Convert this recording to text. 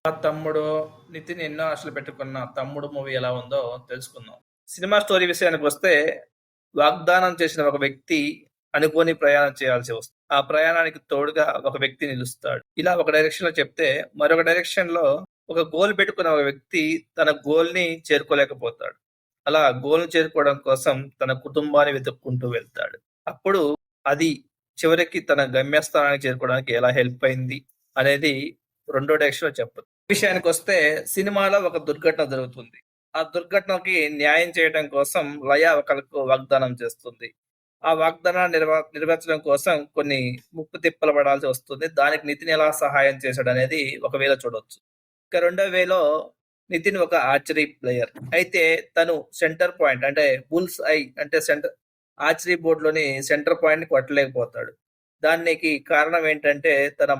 మా తమ్ముడు నితిన్ ఎన్నో ఆశలు పెట్టుకున్న 'తమ్ముడు' మూవీ ఎలా ఉందో తెలుసుకుందాం. సినిమా స్టోరీ విషయానికొస్తే వాగ్దానం చేసిన ఒక వ్యక్తి అనుకోని ప్రయాణం చేయాల్సి వస్తుంది. ఆ ప్రయాణానికి తోడుగా ఒక వ్యక్తి నిలుస్తాడు. ఇలా ఒక డైరెక్షన్‌లో చెప్తే, మరొక డైరెక్షన్‌లో ఒక గోల్ పెట్టుకున్న ఒక వ్యక్తి తన గోల్‌ని చేరుకోలేకపోతాడు. అలా గోల్‌ని చేరుకోవడం కోసం తన కుటుంబాన్ని వెతుక్కుంటూ వెళ్తాడు. అప్పుడు అది చివరికి తన గమ్యస్థానానికి చేరుకోవడానికి ఎలా హెల్ప్ అయింది అనేది రెండో డైరెక్షన్‌లో చెప్పొచ్చు. విషయానికొస్తే సినిమాలో ఒక దుర్ఘటన జరుగుతుంది. ఆ దుర్ఘటనకి న్యాయం చేయడం కోసం లయ ఒకళ్ళకు వాగ్దానం చేస్తుంది. ఆ వాగ్దానాన్ని నెరవేర్చడం కోసం కొన్ని ముప్పు తిప్పలు పడాల్సి వస్తుంది. దానికి నితిన్ ఎలా సహాయం చేశాడనేది ఒక వేలో చూడొచ్చు. ఇక రెండో వేలో నితిన్ ఒక ఆర్చరీ ప్లేయర్. అయితే తను సెంటర్ పాయింట్ అంటే బుల్స్ ఐ అంటే ఆర్చరీ బోర్డ్‌లోని సెంటర్ పాయింట్‌ని కొట్టలేకపోతాడు. దానికి కారణం ఏంటంటే తన